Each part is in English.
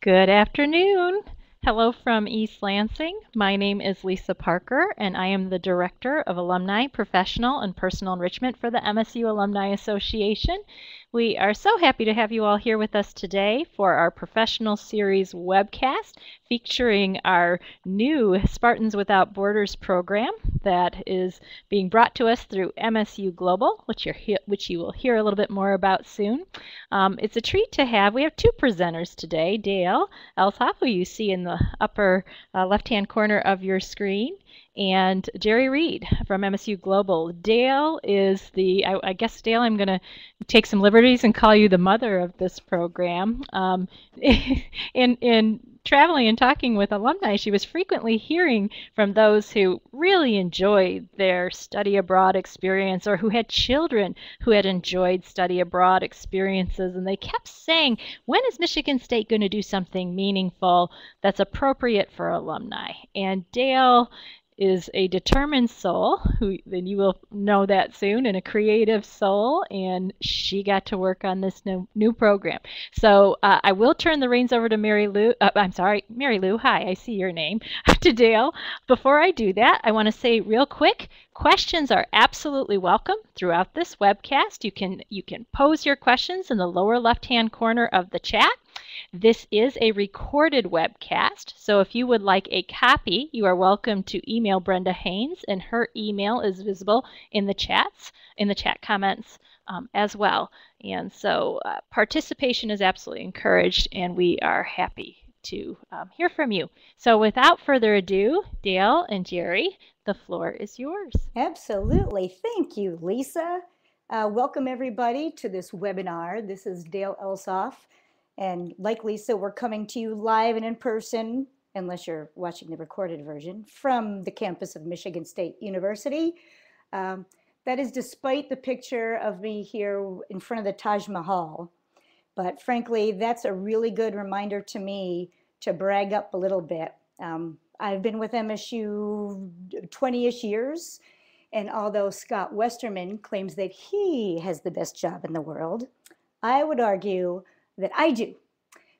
Good afternoon. Hello from East Lansing. My name is Lisa Parker, and I am the Director of Alumni, Professional, and Personal Enrichment for the MSU Alumni Association. We are so happy to have you all here with us today for our Professional Series webcast featuring our new Spartans Without Borders program that is being brought to us through MSU Global, which you will hear a little bit more about soon. It's a treat to have. We have two presenters today, Dale Elshoff, who you see in the upper left-hand corner of your screen, and Jerry Reed from MSU Global. Dale is I guess, Dale, I'm going to take some liberties and call you the mother of this program. In traveling and talking with alumni, she was frequently hearing from those who really enjoyed their study abroad experience or who had children who had enjoyed study abroad experiences, and they kept saying, when is Michigan State going to do something meaningful that's appropriate for alumni? And Dale is a determined soul, and you will know that soon, and a creative soul, and she got to work on this new program. So I will turn the reins over to Mary Lou. Mary Lou, hi, I see your name, to Dale. Before I do that, I want to say real quick, questions are absolutely welcome throughout this webcast. You can pose your questions in the lower left-hand corner of the chat. This is a recorded webcast, so if you would like a copy, you are welcome to email Brenda Haynes, and her email is visible in the chat comments as well. And so participation is absolutely encouraged, and we are happy to hear from you. So without further ado, Dale and Jerry, the floor is yours. Absolutely. Thank you, Lisa. Welcome everybody to this webinar. This is Dale Elshoff. And like Lisa, we're coming to you live and in person, unless you're watching the recorded version, from the campus of Michigan State University. That is despite the picture of me here in front of the Taj Mahal. But frankly, that's a really good reminder to me to brag up a little bit. I've been with MSU 20-ish years, and although Scott Westerman claims that he has the best job in the world, I would argue that I do,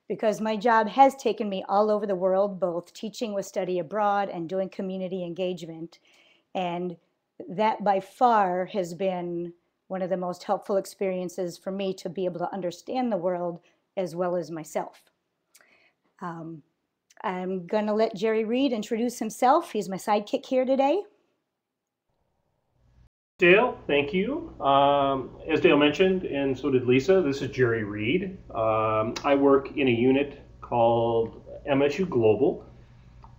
because my job has taken me all over the world, both teaching with study abroad and doing community engagement. And that by far has been one of the most helpful experiences for me to be able to understand the world as well as myself. I'm going to let Jerry Reed introduce himself. He's my sidekick here today. Dale, thank you. As Dale mentioned, and so did Lisa, this is Jerry Reed. I work in a unit called MSU Global.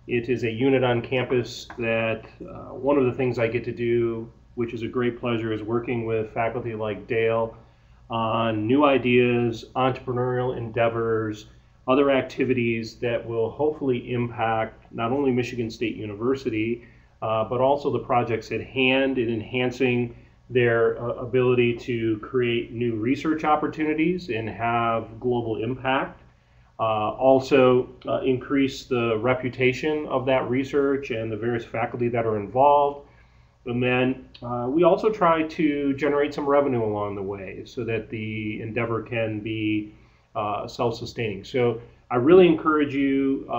It is a unit on campus that one of the things I get to do, which is a great pleasure, is working with faculty like Dale on new ideas, entrepreneurial endeavors, other activities that will hopefully impact not only Michigan State University, but also the projects at hand in enhancing their ability to create new research opportunities and have global impact. Also increase the reputation of that research and the various faculty that are involved. And then we also try to generate some revenue along the way so that the endeavor can be self-sustaining. So I really encourage you,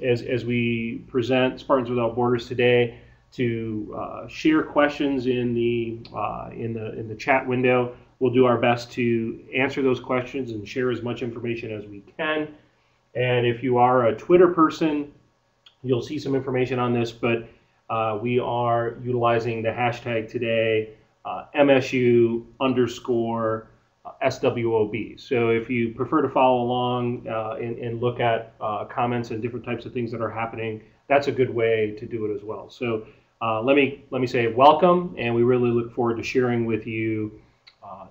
as we present Spartans Without Borders today, to share questions in the chat window. We'll do our best to answer those questions and share as much information as we can. And if you are a Twitter person, you'll see some information on this, but we are utilizing the hashtag today, MSU_SWOB. So if you prefer to follow along and look at comments and different types of things that are happening, that's a good way to do it as well. So let me say welcome, and we really look forward to sharing with you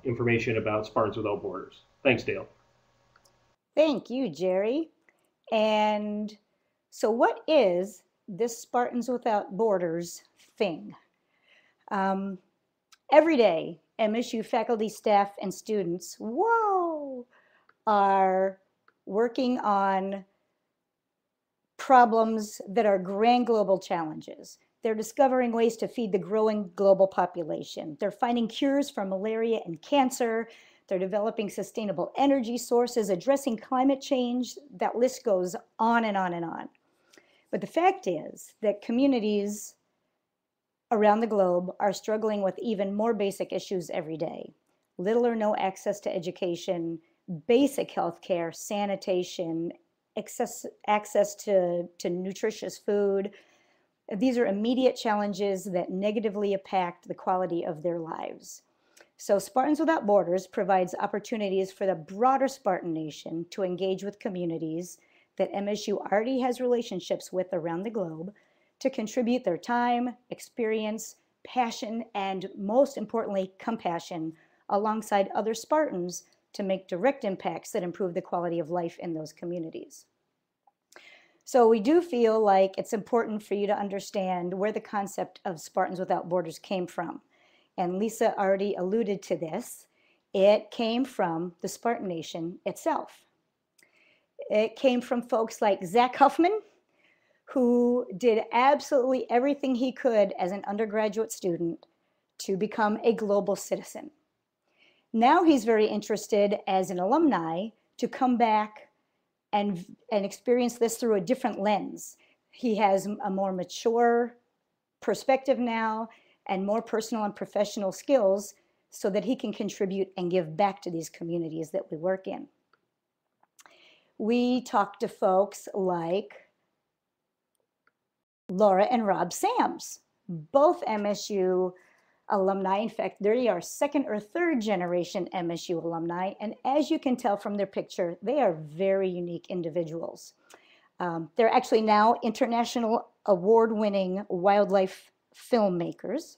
information about Spartans Without Borders. Thanks, Dale. Thank you, Jerry. And so what is this Spartans Without Borders thing? Every day, MSU faculty, staff, and students, are working on problems that are grand global challenges. They're discovering ways to feed the growing global population. They're finding cures for malaria and cancer. They're developing sustainable energy sources, addressing climate change. That list goes on and on and on. But the fact is that communities around the globe are struggling with even more basic issues every day. Little or no access to education, basic health care, sanitation, access to nutritious food. These are immediate challenges that negatively impact the quality of their lives. So Spartans Without Borders provides opportunities for the broader Spartan nation to engage with communities that MSU already has relationships with around the globe, to contribute their time, experience, passion, and most importantly, compassion alongside other Spartans to make direct impacts that improve the quality of life in those communities. So we do feel like it's important for you to understand where the concept of Spartans Without Borders came from. And Lisa already alluded to this. It came from the Spartan nation itself. It came from folks like Zach Huffman, who did absolutely everything he could as an undergraduate student to become a global citizen. Now he's very interested as an alumni to come back and experience this through a different lens. He has a more mature perspective now and more personal and professional skills so that he can contribute and give back to these communities that we work in. We talked to folks like Laura and Rob Sams, both MSU alumni. In fact, they are second or third generation MSU alumni. And as you can tell from their picture, they are very unique individuals. They're actually now international award-winning wildlife filmmakers.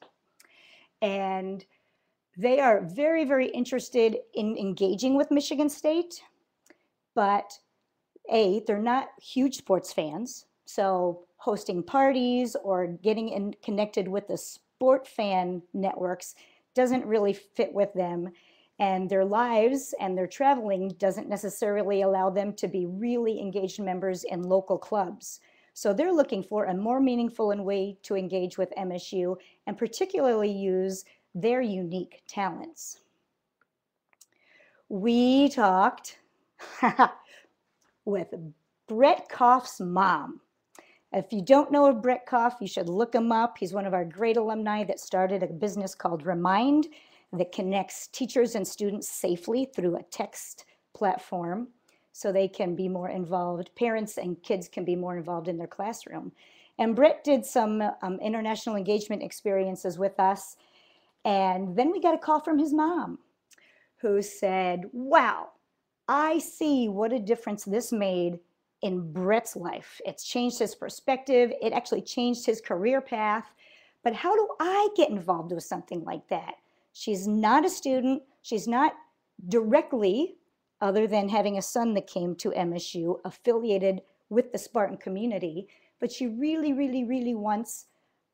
And they are very, very interested in engaging with Michigan State, but they're not huge sports fans. So hosting parties or getting connected with the sport fan networks doesn't really fit with them. And their lives and their traveling doesn't necessarily allow them to be really engaged members in local clubs. So they're looking for a more meaningful way to engage with MSU and particularly use their unique talents. We talked with Brett Koff's mom. If you don't know of Brett Koff, you should look him up. He's one of our great alumni that started a business called Remind that connects teachers and students safely through a text platform so they can be more involved. Parents and kids can be more involved in their classroom. And Brett did some international engagement experiences with us. And then we got a call from his mom who said, wow, I see what a difference this made in Brett's life. It's changed his perspective. It actually changed his career path. But how do I get involved with something like that? She's not a student. She's not directly, other than having a son that came to MSU, affiliated with the Spartan community. But she really, really, really wants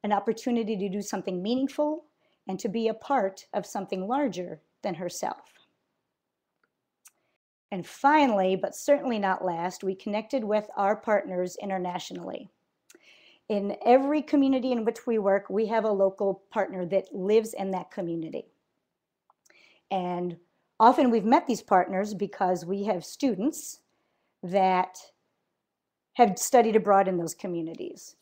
an opportunity to do something meaningful and to be a part of something larger than herself. And finally, but certainly not last, we connected with our partners internationally. In every community in which we work, we have a local partner that lives in that community. And often we've met these partners because we have students that have studied abroad in those communities.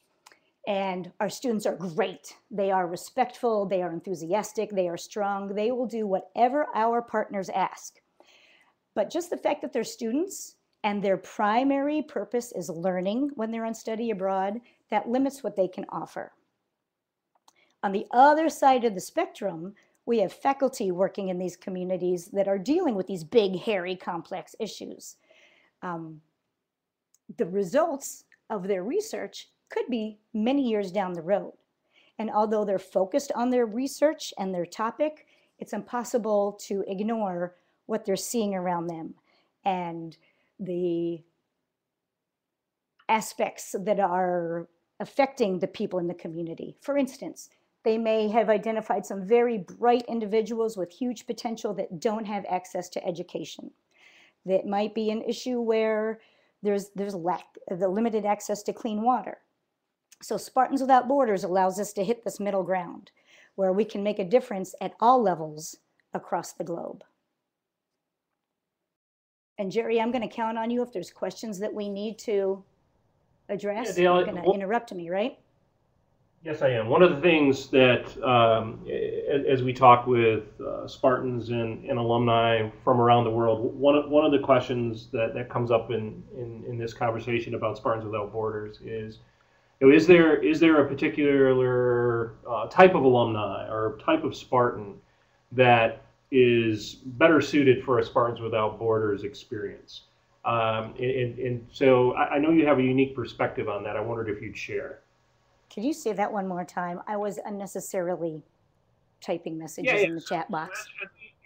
And our students are great. They are respectful, they are enthusiastic, they are strong. They will do whatever our partners ask. But just the fact that they're students and their primary purpose is learning when they're on study abroad, that limits what they can offer. On the other side of the spectrum, we have faculty working in these communities that are dealing with these big, hairy, complex issues. The results of their research could be many years down the road. And although they're focused on their research and their topic, it's impossible to ignore what they're seeing around them and the aspects that are affecting the people in the community. For instance, they may have identified some very bright individuals with huge potential that don't have access to education. That might be an issue where there's the limited access to clean water. So Spartans Without Borders allows us to hit this middle ground where we can make a difference at all levels across the globe. And Jerry, I'm going to count on you if there's questions that we need to address. Dale, You're going to interrupt me, right? yes, I am. One of the things that, as we talk with Spartans and alumni from around the world, one of the questions that comes up in this conversation about Spartans Without Borders is, is there a particular type of alumni or type of Spartan that is better suited for a Spartans Without Borders experience? And so I know you have a unique perspective on that. I wondered if you'd share. Could you say that one more time? I was unnecessarily typing messages in the chat box.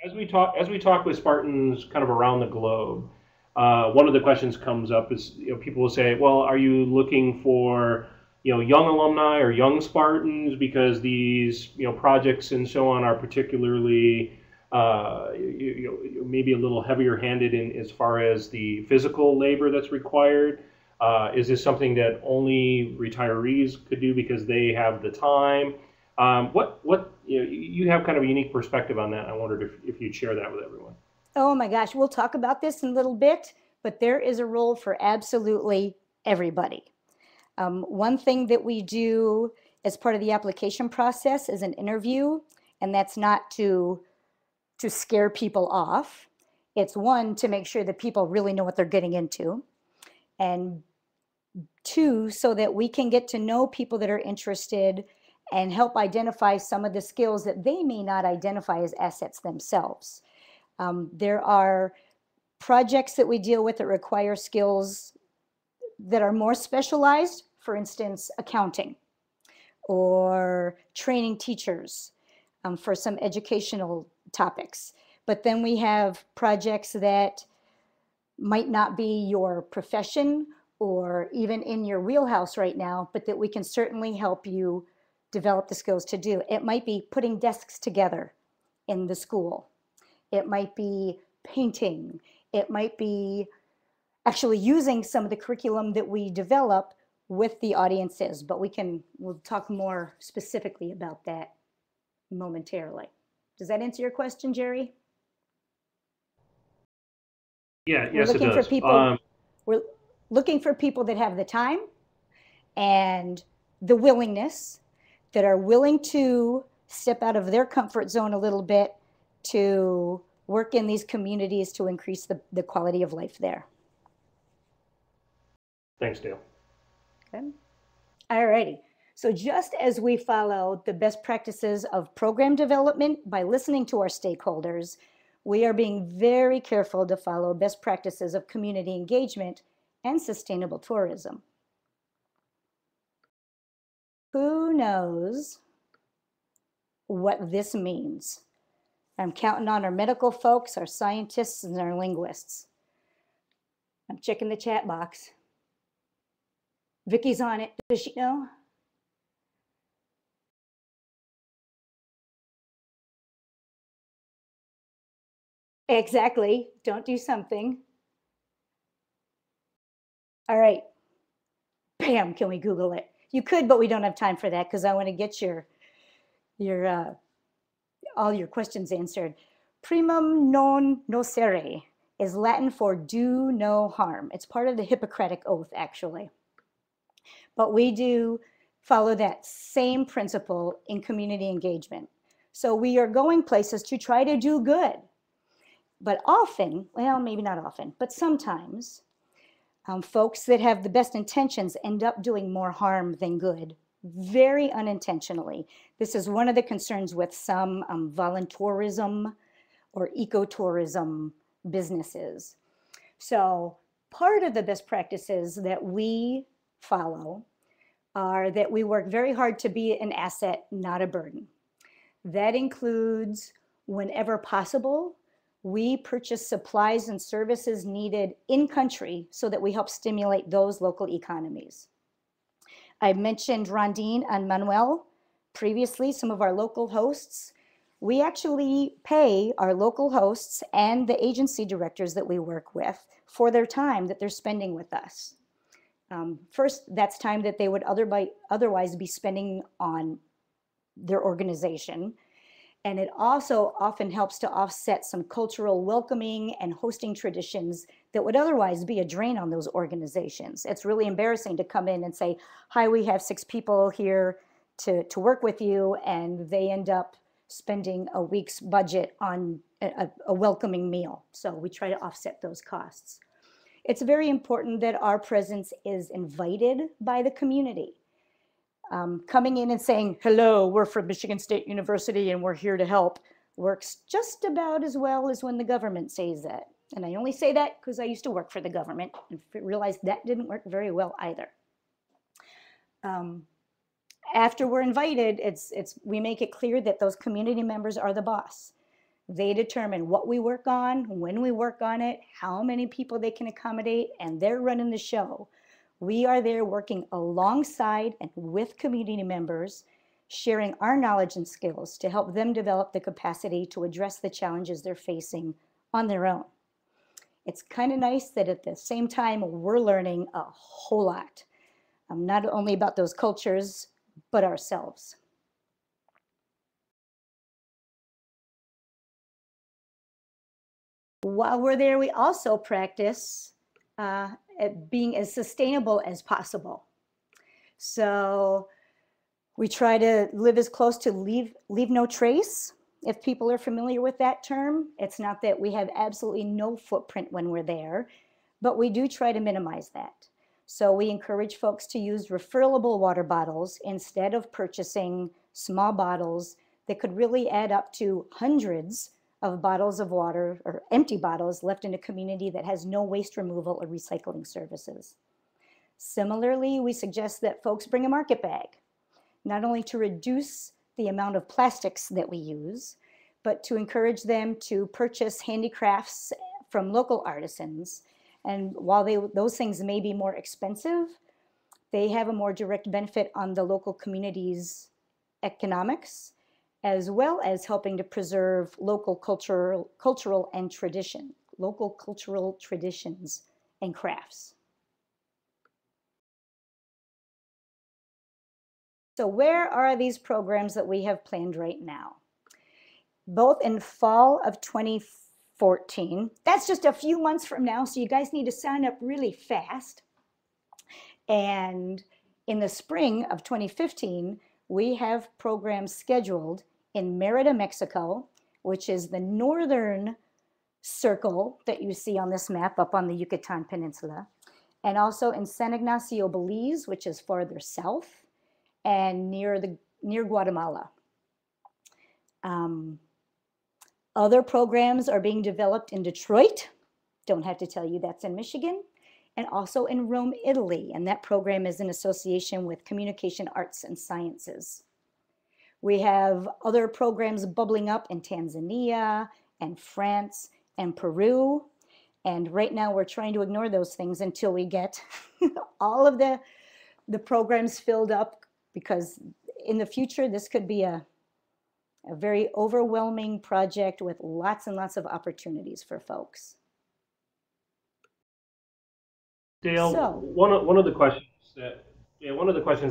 As we talk with Spartans kind of around the globe, one of the questions comes up is, people will say, well, are you looking for young alumni or young Spartans because these projects and so on are particularly maybe a little heavier handed in as far as the physical labor that's required. Is this something that only retirees could do because they have the time? You have kind of a unique perspective on that. I wondered if you'd share that with everyone. Oh my gosh, we'll talk about this in a little bit, but there is a role for absolutely everybody. One thing that we do as part of the application process is an interview, and that's not to scare people off. It's one, to make sure that people really know what they're getting into, and two, so that we can get to know people that are interested and help identify some of the skills that they may not identify as assets themselves. There are projects that we deal with that require skills that are more specialized, for instance, accounting or training teachers for some educational topics. But then we have projects that might not be your profession or even in your wheelhouse right now, but that we can certainly help you develop the skills to do. It might be putting desks together in the school. It might be painting. It might be actually using some of the curriculum that we develop with the audiences, but we'll talk more specifically about that momentarily. Does that answer your question, Jerry? Yeah, yes, it does. We're looking for people that have the time and the willingness, that are willing to step out of their comfort zone a little bit to work in these communities to increase the quality of life there. Thanks, Dale. Okay. All righty. So just as we follow the best practices of program development by listening to our stakeholders, we are being very careful to follow best practices of community engagement and sustainable tourism. Who knows what this means? I'm counting on our medical folks, our scientists, and our linguists. I'm checking the chat box. Vicky's on it. Does she know? Exactly. Don't do something. All right. Bam, can we Google it? You could, but we don't have time for that because I want to get all your questions answered. Primum non nocere is Latin for do no harm. It's part of the Hippocratic Oath, actually. But we do follow that same principle in community engagement. So we are going places to try to do good. But often, well, maybe not often, but sometimes, folks that have the best intentions end up doing more harm than good, very unintentionally. This is one of the concerns with some voluntourism or ecotourism businesses. So part of the best practices that we follow are that we work very hard to be an asset, not a burden. That includes, whenever possible, we purchase supplies and services needed in country so that we help stimulate those local economies. I mentioned Rondine and Manuel previously, some of our local hosts. We actually pay our local hosts and the agency directors that we work with for their time that they're spending with us. First, that's time that they would otherwise be spending on their organization. And it also often helps to offset some cultural welcoming and hosting traditions that would otherwise be a drain on those organizations. It's really embarrassing to come in and say, hi, we have 6 people here to work with you, and they end up spending a week's budget on a welcoming meal. So we try to offset those costs. It's very important that our presence is invited by the community. Coming in and saying, hello, we're from Michigan State University and we're here to help works just about as well as when the government says that. And I only say that because I used to work for the government and realized that didn't work very well either. After we're invited, we make it clear that those community members are the boss. They determine what we work on, when we work on it, how many people they can accommodate, and they're running the show. We are there working alongside and with community members, sharing our knowledge and skills to help them develop the capacity to address the challenges they're facing on their own. It's kind of nice that at the same time, we're learning a whole lot, not only about those cultures, but ourselves. While we're there, we also practice at being as sustainable as possible. So we try to live as close to leave no trace. If people are familiar with that term, it's not that we have absolutely no footprint when we're there, but we do try to minimize that. So we encourage folks to use refillable water bottles instead of purchasing small bottles that could really add up to hundreds of bottles of water or empty bottles left in a community that has no waste removal or recycling services. Similarly, we suggest that folks bring a market bag, not only to reduce the amount of plastics that we use, but to encourage them to purchase handicrafts from local artisans. And while those things may be more expensive, they have a more direct benefit on the local community's economics, as well as helping to preserve local cultural traditions and crafts. So where are these programs that we have planned right now? Both in fall of 2014, that's just a few months from now, so you guys need to sign up really fast. And in the spring of 2015, we have programs scheduled in Merida, Mexico, which is the northern circle that you see on this map up on the Yucatan Peninsula, and also in San Ignacio, Belize, which is farther south, and near Guatemala. Other programs are being developed in Detroit. Don't have to tell you that's in Michigan, and also in Rome, Italy. And that program is in association with Communication Arts and Sciences. We have other programs bubbling up in Tanzania and France and Peru. And right now we're trying to ignore those things until we get all of the programs filled up, because in the future, this could be a very overwhelming project with lots and lots of opportunities for folks. Dale, So, one of the questions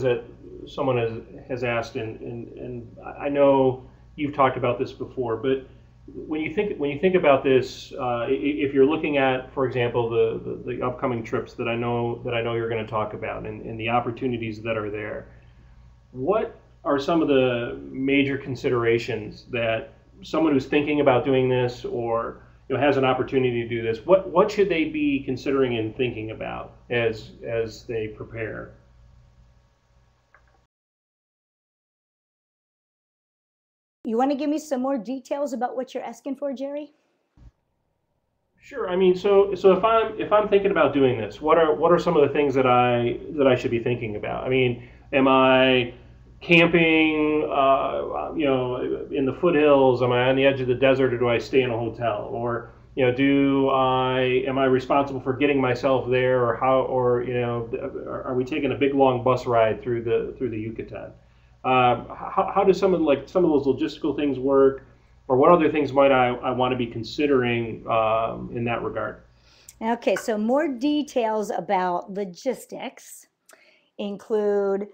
that someone has asked, and I know you've talked about this before, but when you think about this, if you're looking at, for example, the upcoming trips that I know you're going to talk about, and the opportunities that are there, what are some of the major considerations that someone who's thinking about doing this, or has an opportunity to do this, what should they be considering and thinking about as they prepare? you want to give me some more details about what you're asking for, Jerry? Sure. I mean, so if I'm thinking about doing this, what are some of the things that I should be thinking about? I mean, am I camping, in the foothills? Am I on the edge of the desert, or do I stay in a hotel? Or am I responsible for getting myself there, or are we taking a big long bus ride through the Yucatan? How do some of those logistical things work, or what other things might I want to be considering in that regard? Okay, so more details about logistics include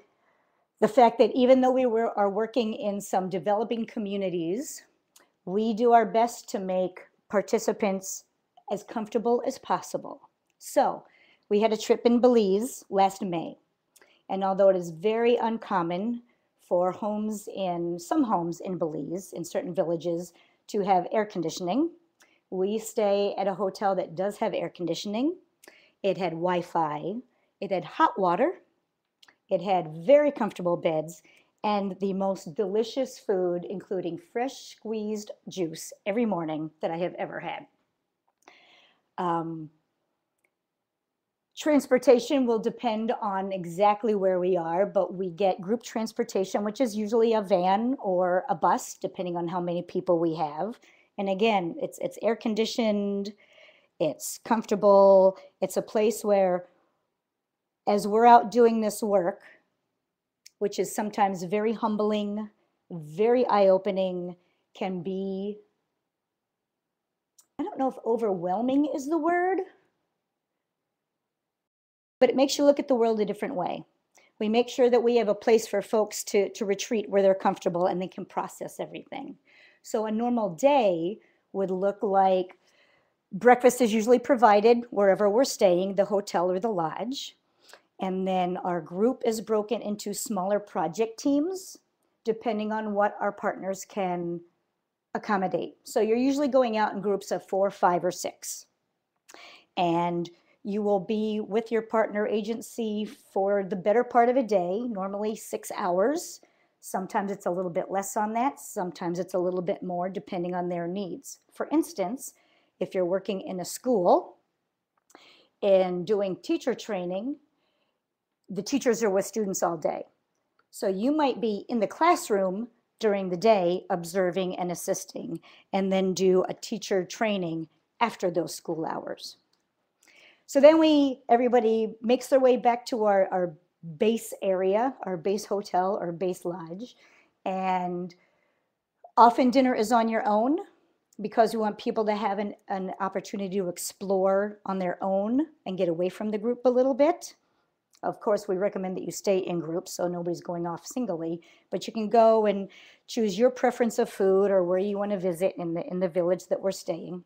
the fact that even though we are working in some developing communities, We do our best to make participants as comfortable as possible. So we had a trip in Belize last May. And although it is very uncommon for some homes in Belize, in certain villages, to have air conditioning, we stay at a hotel that does have air conditioning. It had Wi-Fi, it had hot water, it had very comfortable beds, and the most delicious food, including fresh squeezed juice every morning that I have ever had. Transportation will depend on exactly where we are, but we get group transportation, which is usually a van or a bus, depending on how many people we have. And again, it's air conditioned, it's comfortable, it's a place where, as we're out doing this work, which is sometimes very humbling, very eye-opening, can be, I don't know if overwhelming is the word, but it makes you look at the world a different way. We make sure that we have a place for folks to retreat where they're comfortable and they can process everything. So a normal day would look like breakfast is usually provided wherever we're staying, the hotel or the lodge. And then our group is broken into smaller project teams, depending on what our partners can accommodate. So you're usually going out in groups of 4, 5, or 6. And you will be with your partner agency for the better part of a day, normally 6 hours. Sometimes it's a little bit less on that. Sometimes it's a little bit more, depending on their needs. For instance, if you're working in a school and doing teacher training, the teachers are with students all day. So you might be in the classroom during the day observing and assisting, and then do a teacher training after those school hours. So then everybody makes their way back to our base area, our base hotel or base lodge. And often dinner is on your own because we want people to have an opportunity to explore on their own and get away from the group a little bit. Of course, we recommend that you stay in groups so nobody's going off singly, but you can go and choose your preference of food or where you want to visit in the village that we're staying.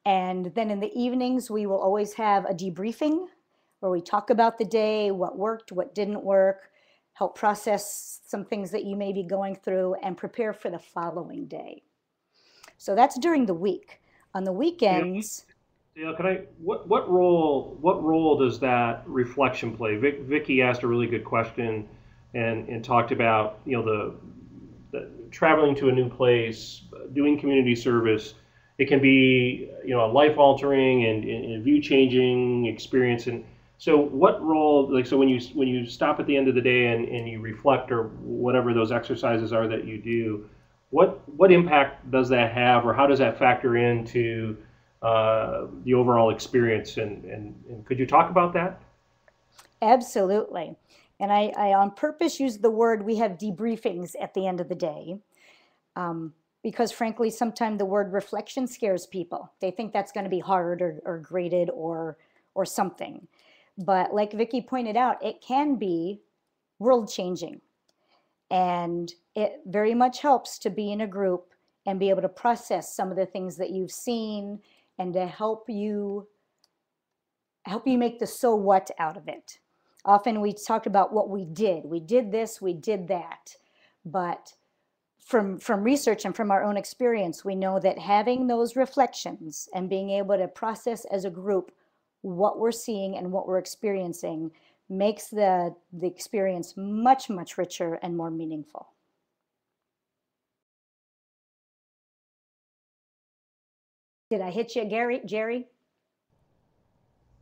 And then in the evenings, we will always have a debriefing where we talk about the day, what worked, what didn't work, help process some things that you may be going through, and prepare for the following day. So that's during the week. On the weekends... Yeah, what role does that reflection play? Vicky asked a really good question and talked about, the traveling to a new place, doing community service. It can be, a life-altering and view-changing experience. And so what role, so when you stop at the end of the day and you reflect, or whatever those exercises are that you do, what impact does that have, or how does that factor into the overall experience? And could you talk about that? Absolutely. And I on purpose use the word, we have debriefings at the end of the day. Because frankly, sometimes the word reflection scares people. They think that's going to be hard or graded or something. But like Vicki pointed out, it can be world-changing. And it very much helps to be in a group and be able to process some of the things that you've seen and to help you make the so what out of it. Often we talk about what we did. We did this, we did that. But from research and from our own experience, we know that having those reflections and being able to process as a group what we're seeing and what we're experiencing makes the experience much, much richer and more meaningful. Did I hit you, Jerry?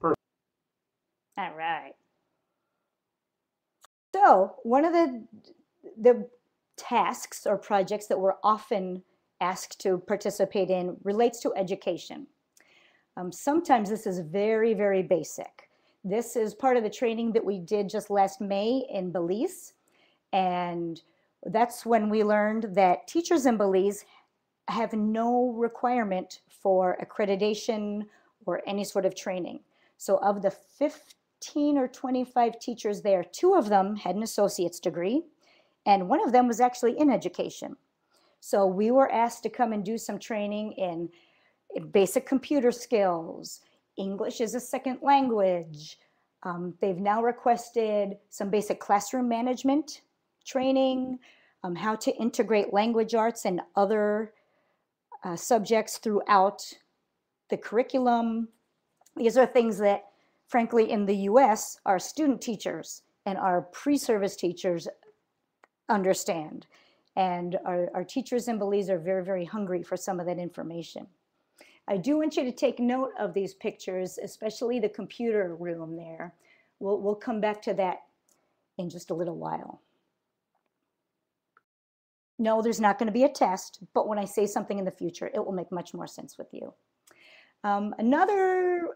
Perfect. All right. So one of the tasks or projects that we're often asked to participate in relates to education. Sometimes this is very, very basic. This is part of the training that we did just last May in Belize. And that's when we learned that teachers in Belize have no requirement for accreditation or any sort of training. So of the 15 or 25 teachers there, 2 of them had an associate's degree, and one of them was actually in education. So we were asked to come and do some training in basic computer skills, English as a second language. They've now requested some basic classroom management training, how to integrate language arts and other subjects throughout the curriculum. These are things that, frankly, in the US, our student teachers and our pre-service teachers understand. And our teachers in Belize are very, very hungry for some of that information. I do want you to take note of these pictures, especially the computer room there. We'll come back to that in just a little while. No, there's not going to be a test, but when I say something in the future, it will make much more sense with you. Another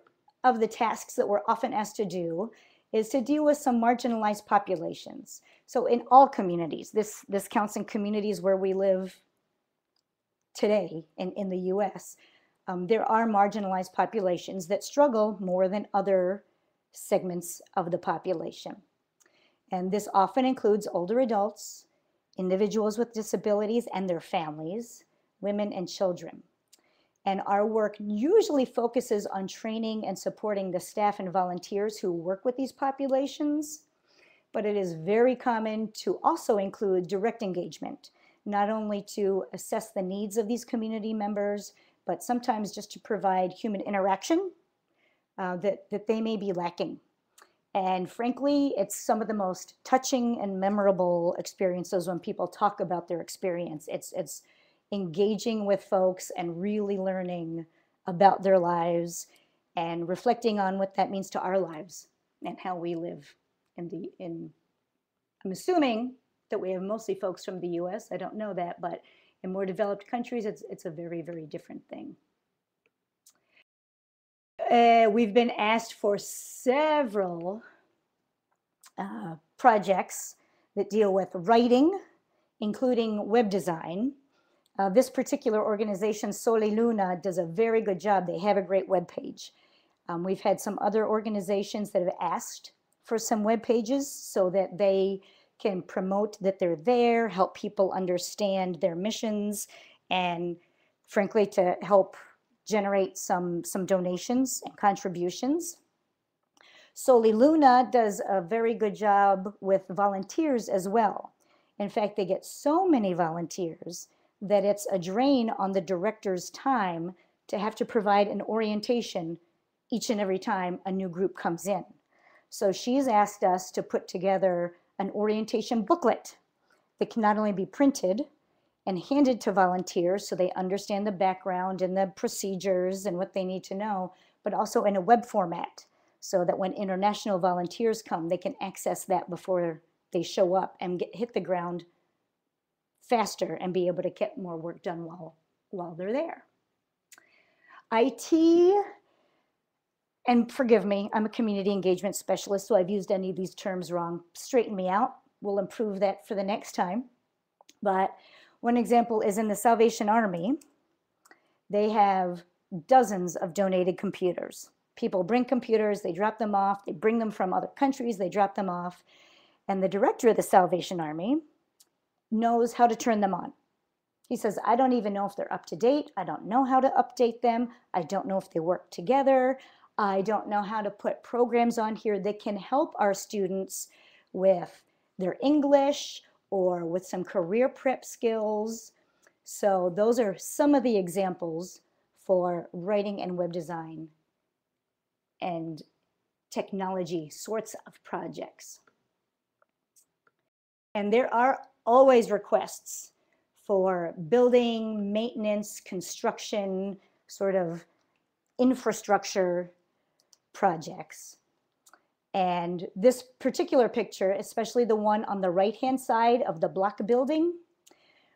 of the tasks that we're often asked to do is to deal with some marginalized populations. So in all communities, this counts in communities where we live today in the US, there are marginalized populations that struggle more than other segments of the population. And this often includes older adults, individuals with disabilities and their families, women and children. And our work usually focuses on training and supporting the staff and volunteers who work with these populations, but it is very common to also include direct engagement, not only to assess the needs of these community members, but sometimes just to provide human interaction that they may be lacking. And frankly, it's some of the most touching and memorable experiences when people talk about their experience. It's engaging with folks and really learning about their lives and reflecting on what that means to our lives and how we live I'm assuming that we have mostly folks from the US. I don't know that, but in more developed countries, it's a very, very different thing. We've been asked for several projects that deal with writing, including web design. This particular organization, Sole Luna, does a very good job. They have a great web page. We've had some other organizations that have asked for some web pages so that they can promote that they're there, help people understand their missions, and frankly, to help generate some donations and contributions. Sole Luna does a very good job with volunteers as well. In fact, they get so many volunteers that it's a drain on the director's time to have to provide an orientation each and every time a new group comes in. So she's asked us to put together an orientation booklet that can not only be printed and handed to volunteers so they understand the background and the procedures and what they need to know, but also in a web format so that when international volunteers come, they can access that before they show up and hit the ground faster and be able to get more work done while they're there. IT, and forgive me, I'm a community engagement specialist, so I've used any of these terms wrong. Straighten me out. We'll improve that for the next time. But one example is in the Salvation Army. They have dozens of donated computers. People bring computers, they drop them off, they bring them from other countries, they drop them off. And the director of the Salvation Army knows how to turn them on. He says, I don't even know if they're up to date. I don't know how to update them. I don't know if they work together. I don't know how to put programs on here that can help our students with their English or with some career prep skills. So those are some of the examples for writing and web design and technology sorts of projects. And there are always requests for building, maintenance, construction, sort of infrastructure projects. And this particular picture, especially the one on the right-hand side of the block building,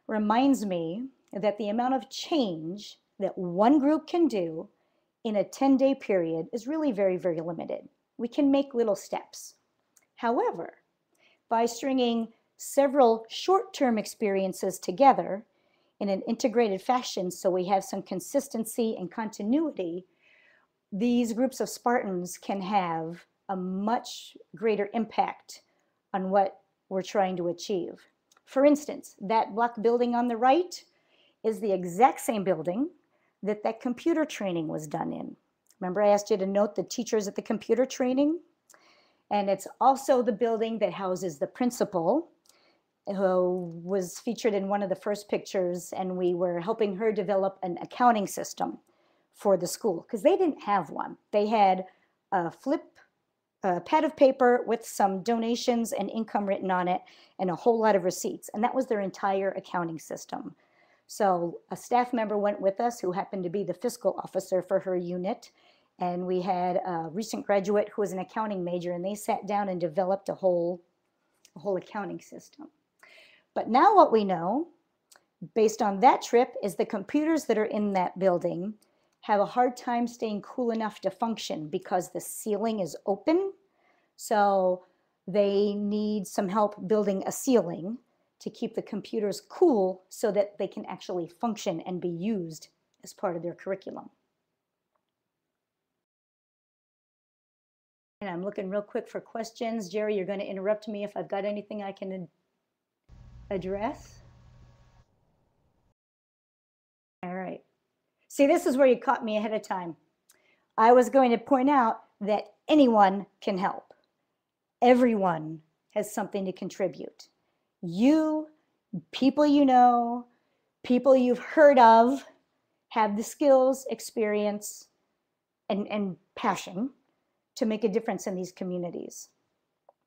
reminds me that the amount of change that one group can do in a 10-day period is really very, very limited. We can make little steps. However, by stringing several short-term experiences together in an integrated fashion so we have some consistency and continuity, these groups of Spartans can have a much greater impact on what we're trying to achieve. For instance, that block building on the right, is the exact same building that that computer training was done in. Remember I asked you to note the teachers at the computer training? And it's also the building that houses the principal, who was featured in one of the first pictures, and we were helping her develop an accounting system for the school because they didn't have one. They had a pad of paper with some donations and income written on it and a whole lot of receipts, and that was their entire accounting system. So a staff member went with us who happened to be the fiscal officer for her unit, and we had a recent graduate who was an accounting major, and they sat down and developed a whole accounting system. But now what we know, based on that trip, is the computers that are in that building have a hard time staying cool enough to function because the ceiling is open. So they need some help building a ceiling to keep the computers cool so that they can actually function and be used as part of their curriculum. And I'm looking real quick for questions. Jerry, you're going to interrupt me if I've got anything I can address. All right. See, this is where you caught me ahead of time. I was going to point out that anyone can help. Everyone has something to contribute. You, people you know, people you've heard of, have the skills, experience, and passion to make a difference in these communities.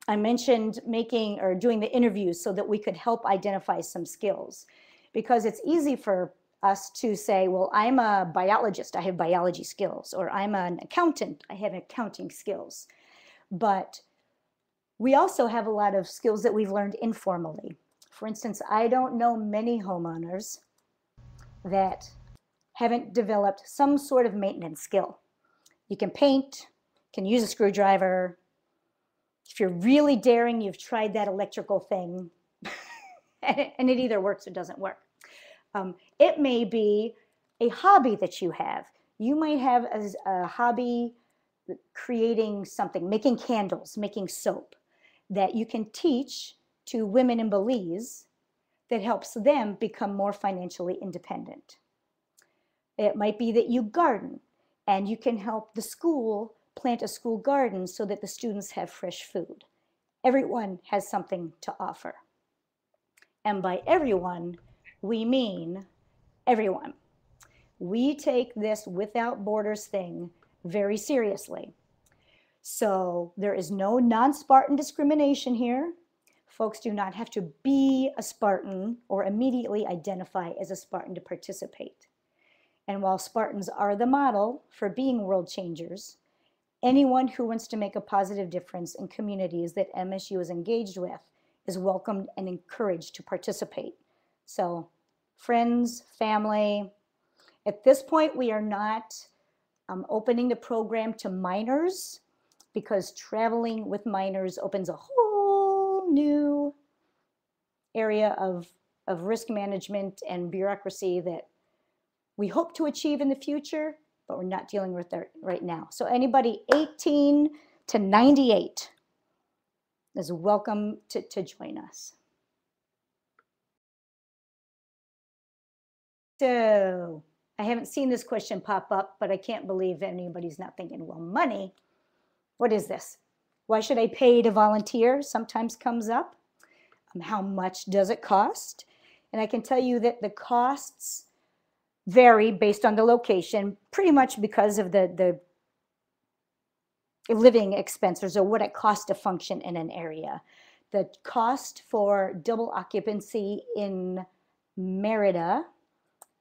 I mentioned making or doing the interviews so that we could help identify some skills, because it's easy for us to say, well, I'm a biologist, I have biology skills, or I'm an accountant, I have accounting skills. But we also have a lot of skills that we've learned informally. For instance, I don't know many homeowners that haven't developed some sort of maintenance skill. You can paint, can use a screwdriver. If you're really daring, you've tried that electrical thing, and it either works or doesn't work. It may be a hobby that you have. You might have a hobby creating something, making candles, making soap, that you can teach to women in Belize that helps them become more financially independent. It might be that you garden, and you can help the school plant a school garden so that the students have fresh food. Everyone has something to offer. And by everyone, we mean everyone. We take this without borders thing very seriously. So there is no non-Spartan discrimination here. Folks do not have to be a Spartan or immediately identify as a Spartan to participate. And while Spartans are the model for being world changers, anyone who wants to make a positive difference in communities that MSU is engaged with is welcomed and encouraged to participate. So friends, family. At this point, we are not opening the program to minors, because traveling with minors opens a whole new area of risk management and bureaucracy that we hope to achieve in the future, but we're not dealing with that right now. So anybody 18 to 98 is welcome to join us. So I haven't seen this question pop up, but I can't believe anybody's not thinking, well, money, what is this? Why should I pay to volunteer? Sometimes comes up. How much does it cost? And I can tell you that the costs vary based on the location, pretty much because of the living expenses or what it costs to function in an area. The cost for double occupancy in Merida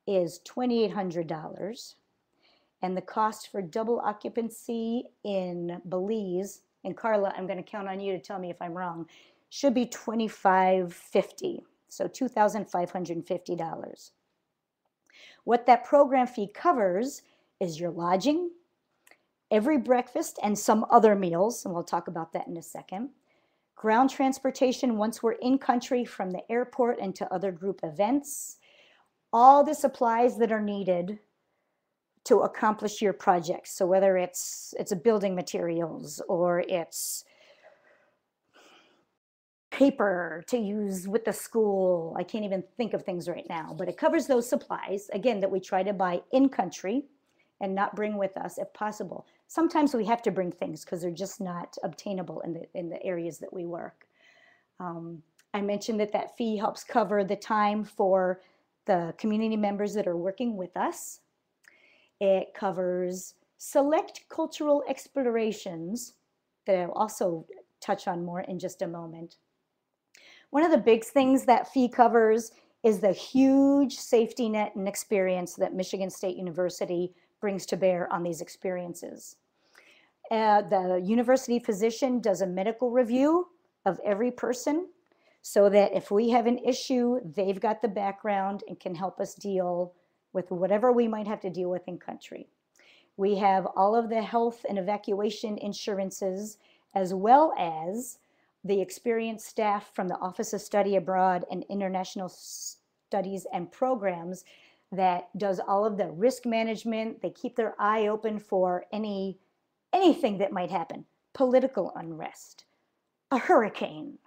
is $2,800. And the cost for double occupancy in Belize, and Carla, I'm going to count on you to tell me if I'm wrong, should be $2,550, so $2,550. What that program fee covers is your lodging, every breakfast and some other meals, and we'll talk about that in a second, ground transportation once we're in country from the airport and to other group events, all the supplies that are needed to accomplish your projects. So whether it's a building materials or it's paper to use with the school. I can't even think of things right now, but it covers those supplies, again, that we try to buy in country and not bring with us if possible. Sometimes we have to bring things because they're just not obtainable in the areas that we work. I mentioned that that fee helps cover the time for the community members that are working with us. It covers select cultural explorations that I'll also touch on more in just a moment. One of the big things that fee covers is the huge safety net and experience that Michigan State University brings to bear on these experiences. The university physician does a medical review of every person so that if we have an issue, they've got the background and can help us deal with whatever we might have to deal with in country. We have all of the health and evacuation insurances, as well as the experienced staff from the Office of Study Abroad and International Studies and Programs that does all of the risk management. They keep their eye open for anything that might happen. Political unrest, a hurricane,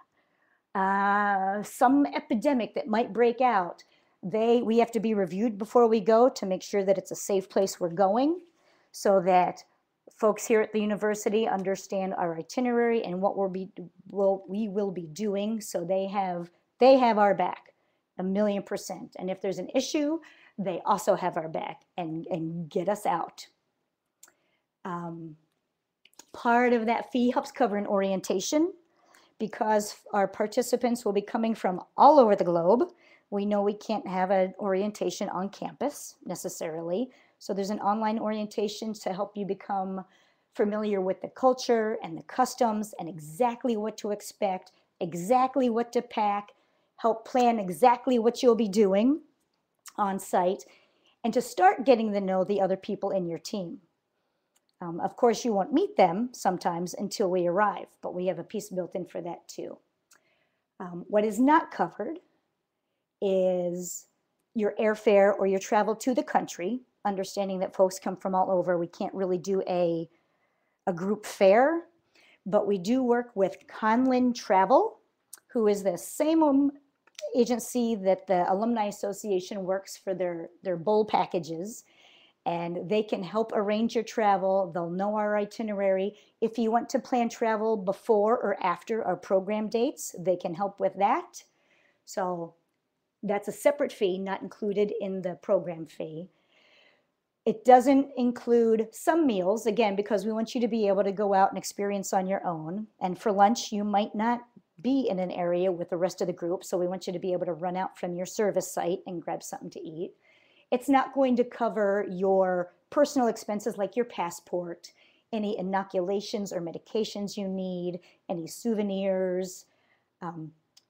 some epidemic that might break out. We have to be reviewed before we go to make sure that it's a safe place we're going, so that folks here at the university understand our itinerary and what we will be doing, so they have our back 1,000,000%. And if there's an issue, they also have our back and get us out. Part of that fee helps cover an orientation, because our participants will be coming from all over the globe. We know we can't have an orientation on campus necessarily. So there's an online orientation to help you become familiar with the culture and the customs and exactly what to expect, exactly what to pack, help plan exactly what you'll be doing on site, and to start getting to know the other people in your team. Of course, you won't meet them sometimes until we arrive, but we have a piece built in for that too. What is not covered is your airfare or your travel to the country, understanding that folks come from all over. We can't really do a group fare, but we do work with Conlin Travel, who is the same agency that the Alumni Association works for their bowl packages. And they can help arrange your travel. They'll know our itinerary. If you want to plan travel before or after our program dates, they can help with that. So that's a separate fee, not included in the program fee. It doesn't include some meals, again, because we want you to be able to go out and experience on your own. And for lunch, you might not be in an area with the rest of the group, so we want you to be able to run out from your service site and grab something to eat. It's not going to cover your personal expenses like your passport, any inoculations or medications you need, any souvenirs,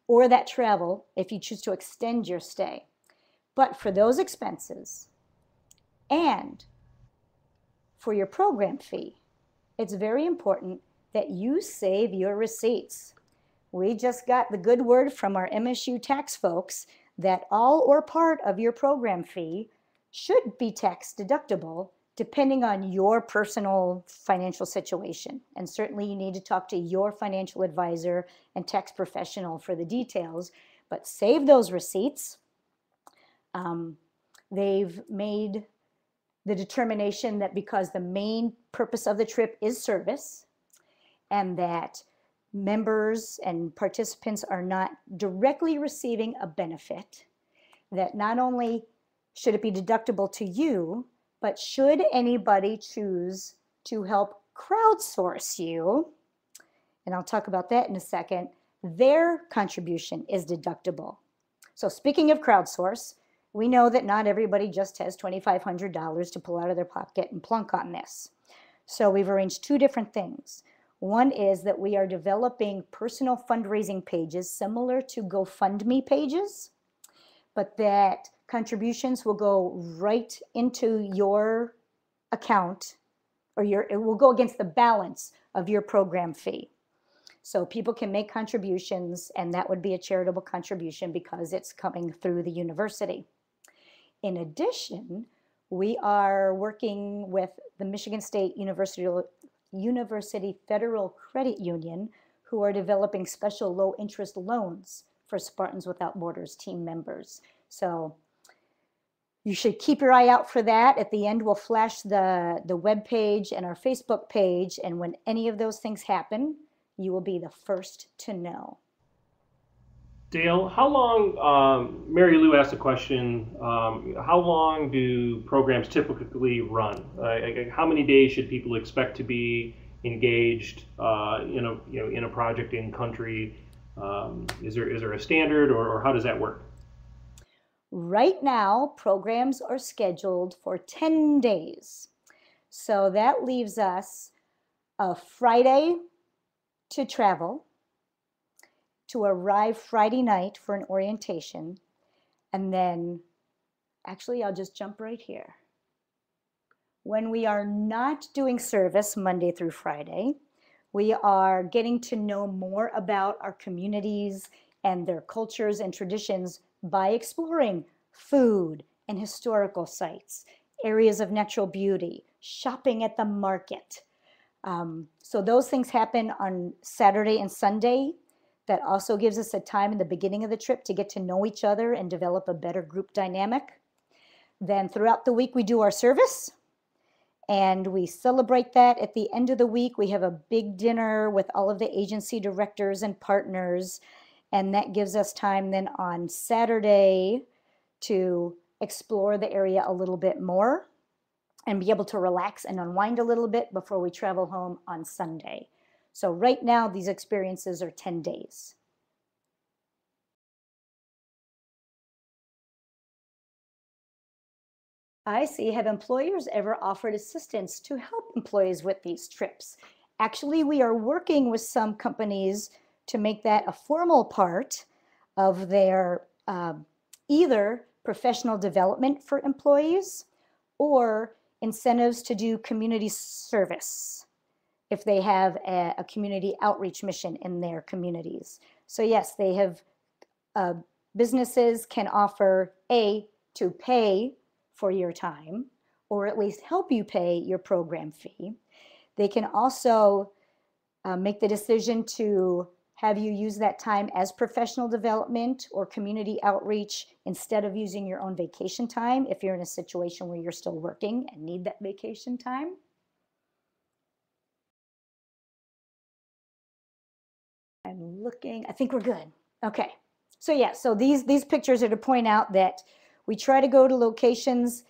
or that travel if you choose to extend your stay. But for those expenses and for your program fee, it's very important that you save your receipts. We just got the good word from our MSU tax folks that all or part of your program fee should be tax deductible depending on your personal financial situation. And certainly you need to talk to your financial advisor and tax professional for the details, but save those receipts. They've made the determination that because the main purpose of the trip is service, and that members and participants are not directly receiving a benefit, that not only should it be deductible to you, but should anybody choose to help crowdsource you, and I'll talk about that in a second, their contribution is deductible. So speaking of crowdsource, we know that not everybody just has $2,500 to pull out of their pocket and plunk on this. So we've arranged two different things. One is that we are developing personal fundraising pages similar to GoFundMe pages, but that contributions will go right into your account, or it will go against the balance of your program fee. So people can make contributions, and that would be a charitable contribution because it's coming through the university. In addition, we are working with the Michigan State University Federal Credit Union, who are developing special low interest loans for Spartans Without Borders team members. So you should keep your eye out for that. At the end, we'll flash the web page and our Facebook page. And when any of those things happen, you will be the first to know. Dale, how long, Mary Lou asked a question, how long do programs typically run? How many days should people expect to be engaged in a project in country? Is there a standard, or how does that work? Right now, programs are scheduled for 10 days. So that leaves us a Friday to travel, to arrive Friday night for an orientation, and then, actually, I'll just jump right here. When we are not doing service Monday through Friday, we are getting to know more about our communities and their cultures and traditions by exploring food and historical sites, areas of natural beauty, shopping at the market. So those things happen on Saturday and Sunday. That also gives us a time in the beginning of the trip to get to know each other and develop a better group dynamic. Then throughout the week, we do our service and we celebrate that. At the end of the week, we have a big dinner with all of the agency directors and partners. And that gives us time then on Saturday to explore the area a little bit more and be able to relax and unwind a little bit before we travel home on Sunday. So right now, these experiences are 10 days. I see. Have employers ever offered assistance to help employees with these trips? Actually, we are working with some companies to make that a formal part of their either professional development for employees or incentives to do community service if they have a community outreach mission in their communities. So yes, they have, businesses can offer to pay for your time, or at least help you pay your program fee. They can also make the decision to have you use that time as professional development or community outreach instead of using your own vacation time if you're in a situation where you're still working and need that vacation time. I'm looking, I think we're good. Okay, so yeah, so these pictures are to point out that we try to go to locations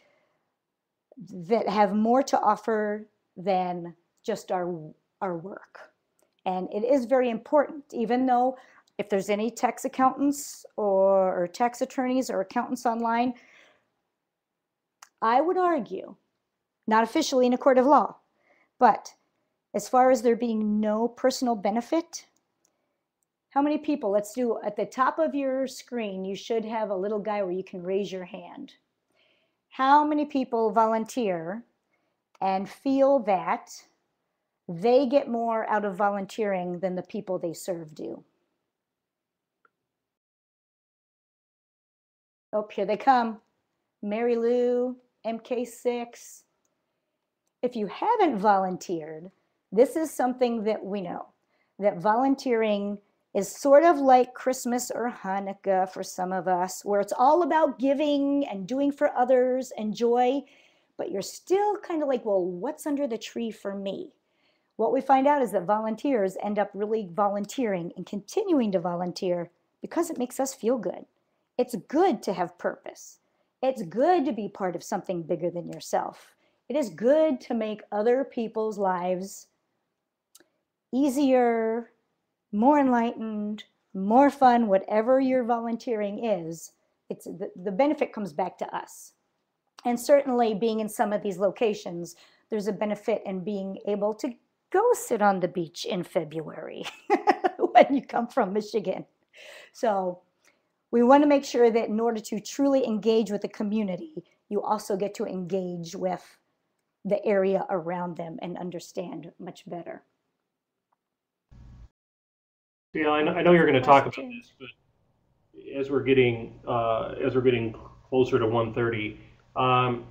that have more to offer than just our work. And it is very important, even though if there's any tax accountants or tax attorneys or accountants online, I would argue, not officially in a court of law, but as far as there being no personal benefit, how many people, let's do at the top of your screen, you should have a little guy where you can raise your hand. How many people volunteer and feel that they get more out of volunteering than the people they serve do? Oh, here they come. Mary Lou, MK6. If you haven't volunteered, this is something that we know, that volunteering is sort of like Christmas or Hanukkah for some of us, where it's all about giving and doing for others and joy, but you're still kind of like, well, what's under the tree for me? What we find out is that volunteers end up really volunteering and continuing to volunteer because it makes us feel good. It's good to have purpose. It's good to be part of something bigger than yourself. It is good to make other people's lives easier, more enlightened, more fun, whatever your volunteering is. It's the benefit comes back to us. And certainly being in some of these locations, there's a benefit in being able to go sit on the beach in February when you come from Michigan. So we want to make sure that in order to truly engage with the community, you also get to engage with the area around them and understand much better. Yeah, I know you're going to talk about this, but as we're getting closer to 1:30,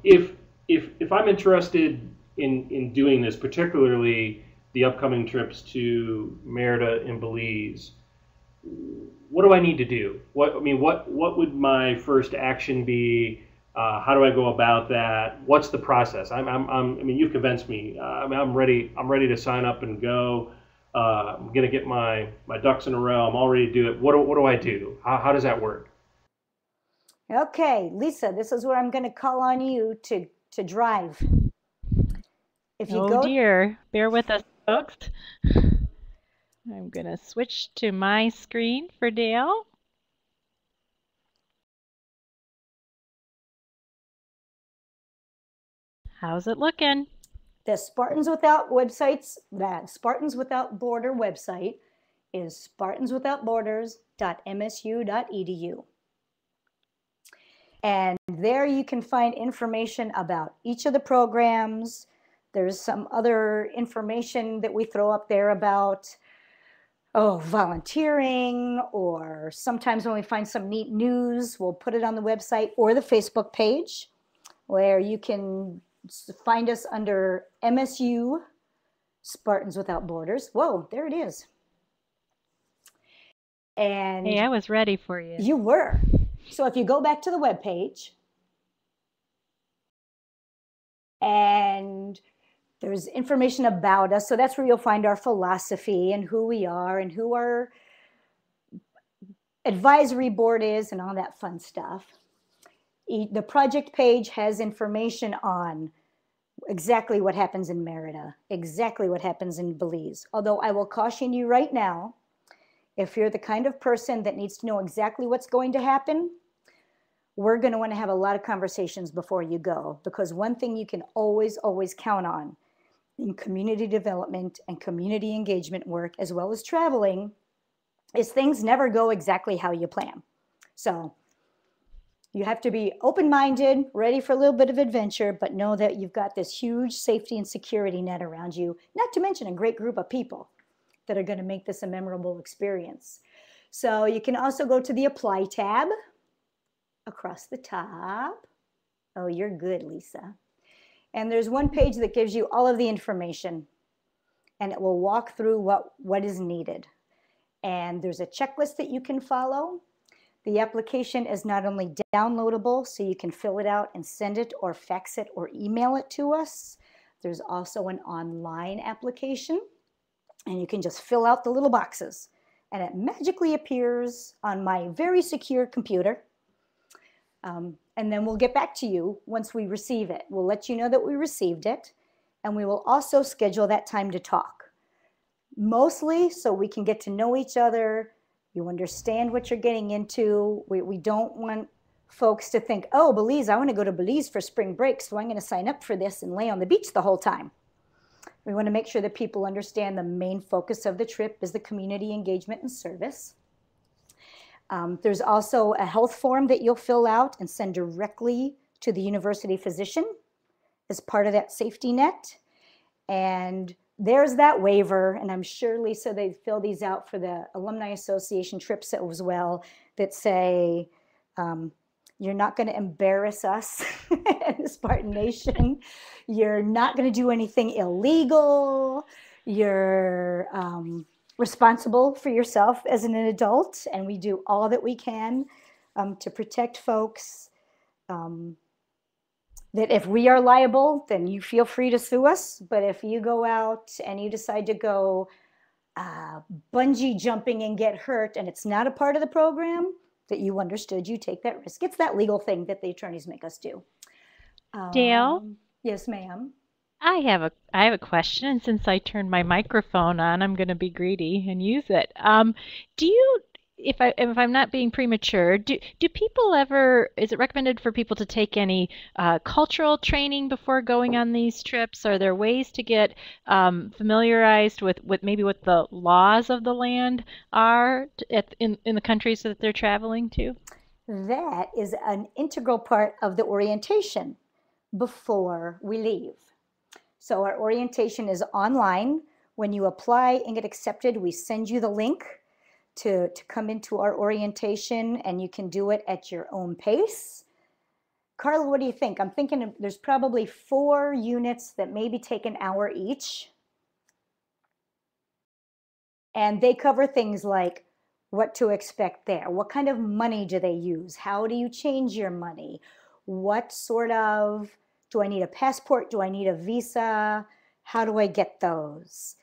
if I'm interested in doing this, particularly the upcoming trips to Merida and Belize, what do I need to do? What would my first action be? How do I go about that? What's the process? I mean, you've convinced me. I'm ready. I'm ready to sign up and go. I'm gonna get my ducks in a row. I'm all ready to do it. What do I do? How does that work? Okay, Lisa, this is where I'm going to call on you to drive. If you Oh go, dear, bear with us, folks. I'm going to switch to my screen for Dale. How's it looking? the Spartans Without websites, that Spartans Without Border website is spartanswithoutborders.msu.edu. And there you can find information about each of the programs. There's some other information that we throw up there about volunteering, or sometimes when we find some neat news, we'll put it on the website or the Facebook page, where you can find us under MSU Spartans Without Borders. Whoa, there it is. And Hey, I was ready for you. you were. So if you go back to the web page, and there's information about us, so that's where you'll find our philosophy and who we are and who our advisory board is and all that fun stuff. The project page has information on exactly what happens in Merida, exactly what happens in Belize. Although I will caution you right now, if you're the kind of person that needs to know exactly what's going to happen, we're going to want to have a lot of conversations before you go, because one thing you can always count on in community development and community engagement work, as well as traveling, is things never go exactly how you plan. So you have to be open-minded, ready for a little bit of adventure, but know that you've got this huge safety and security net around you, not to mention a great group of people that are going to make this a memorable experience. So you can also go to the Apply tab across the top. Oh, you're good, Lisa. And there's one page that gives you all of the information, and it will walk through what is needed. And there's a checklist that you can follow. The application is not only downloadable, so you can fill it out and send it or fax it or email it to us. There's also an online application, and you can just fill out the little boxes, and it magically appears on my very secure computer. And then we'll get back to you once we receive it. We'll let you know that we received it, and we will also schedule that time to talk. Mostly so we can get to know each other, you understand what you're getting into. We don't want folks to think, oh, Belize, I want to go to Belize for spring break, so I'm going to sign up for this and lay on the beach the whole time. We want to make sure that people understand the main focus of the trip is the community engagement and service. There's also a health form that you'll fill out and send directly to the university physician as part of that safety net. And there's that waiver, and I'm sure, Lisa, they fill these out for the Alumni Association trips as well, that say, you're not going to embarrass us in the Spartan Nation. You're not going to do anything illegal. You're responsible for yourself as an adult, and we do all that we can to protect folks. That if we are liable, then you feel free to sue us. But if you go out and you decide to go bungee jumping and get hurt, and it's not a part of the program, that you understood you take that risk. It's that legal thing that the attorneys make us do. Dale? Yes, ma'am. I have a question, and since I turned my microphone on, I'm going to be greedy and use it. Do you, if I'm not being premature, do people ever, is it recommended for people to take any cultural training before going on these trips? Are there ways to get familiarized with maybe what the laws of the land are in the countries that they're traveling to? That is an integral part of the orientation before we leave. So our orientation is online. When you apply and get accepted, we send you the link to come into our orientation, and you can do it at your own pace. Carla, what do you think? I'm thinking there's probably 4 units that maybe take an hour each. And they cover things like what to expect there. What kind of money do they use? How do you change your money? What sort of, do I need a passport? Do I need a visa? How do I get those?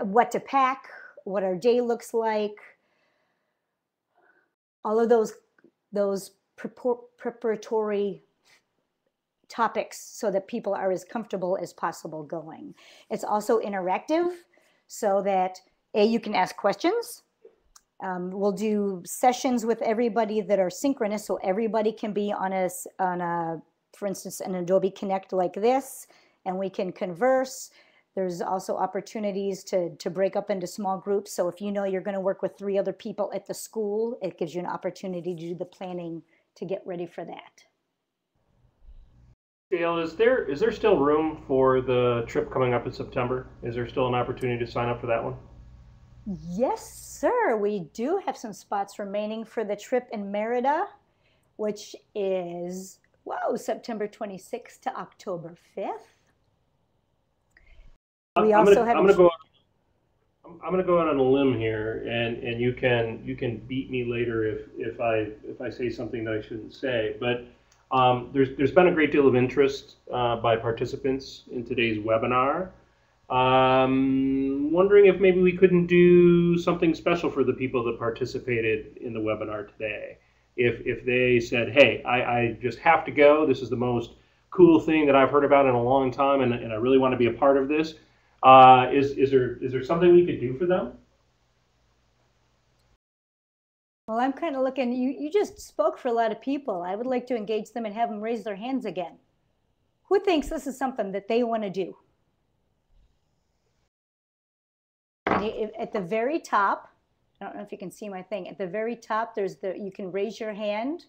What to pack, what our day looks like, all of those preparatory topics so that people are as comfortable as possible going. It's also interactive so that you can ask questions. We'll do sessions with everybody that are synchronous, so everybody can be on a, for instance, an Adobe Connect like this, and we can converse. There's also opportunities to break up into small groups. So if you know you're going to work with 3 other people at the school, it gives you an opportunity to do the planning to get ready for that. Dale, is there still room for the trip coming up in September? Is there still an opportunity to sign up for that one? Yes, sir. We do have some spots remaining for the trip in Merida, which is, September 26th to October 5th. I'm going to go out on a limb here, and you can beat me later if I say something that I shouldn't say. But there's been a great deal of interest by participants in today's webinar. Wondering if maybe we couldn't do something special for the people that participated in the webinar today. If they said, hey, I just have to go, this is the most cool thing that I've heard about in a long time, and I really want to be a part of this, is there something we could do for them? Well, I'm kind of looking, you just spoke for a lot of people. I would like to engage them and have them raise their hands again. Who thinks this is something that they want to do? At the very top, I don't know if you can see my thing. At the very top, you can raise your hand.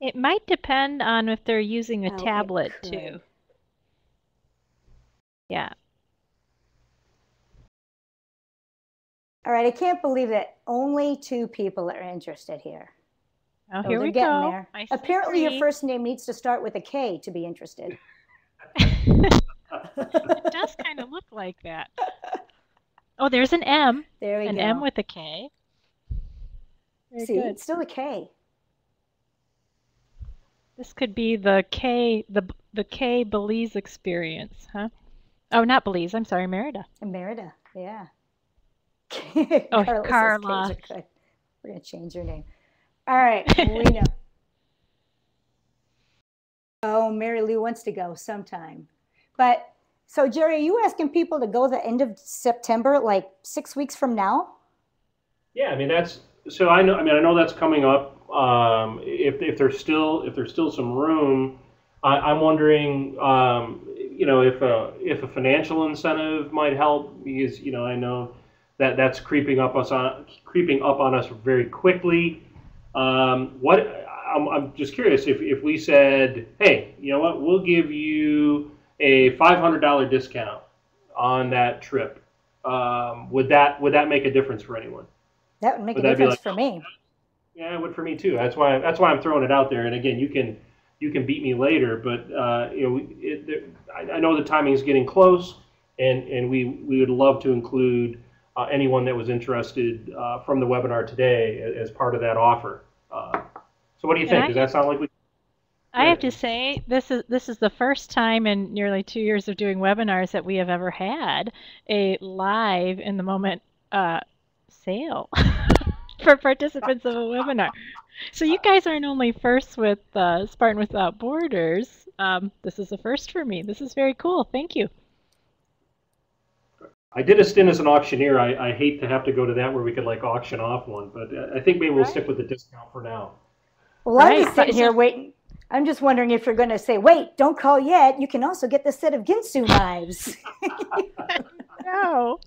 It might depend on if they're using a tablet too. Yeah. All right, I can't believe that only 2 people are interested here. Oh, here we go. There. Apparently, your first name needs to start with a K to be interested. It does kind of look like that. Oh, there's an M. There we go. An M with a K. Very See, good. it's still a K. This could be the K Belize experience, huh? Oh, not Belize. I'm sorry, Merida. Merida, yeah. Oh, Carla. We're going to change your name. All right, we know. Oh, Mary Lou wants to go sometime. But, so Jerry, are you asking people to go the end of September, like 6 weeks from now? Yeah, I mean, I know that's coming up. If there's still some room, I'm wondering, if a financial incentive might help, because I know that's creeping up on us very quickly. I'm just curious if we said, hey, you know what, we'll give you a $500 discount on that trip. Would that make a difference for anyone? That would make a difference for me. Yeah, it would for me too. That's why I'm throwing it out there. And again, you can beat me later, but I know the timing is getting close, and we would love to include anyone that was interested from the webinar today as part of that offer. So what do you think? Does that sound like we? I have to say, this is the first time in nearly 2 years of doing webinars that we have ever had a live in the moment sale for participants of a webinar. So you guys aren't only first with Spartan Without Borders. This is a first for me. This is very cool. Thank you. I did a stint as an auctioneer. I hate to have to go to that where we could auction off one, but I think maybe we'll stick with the discount for now. Well, I'm just sitting here waiting. I'm just wondering if you're going to say, wait, don't call yet. You can also get the set of Ginsu knives. No.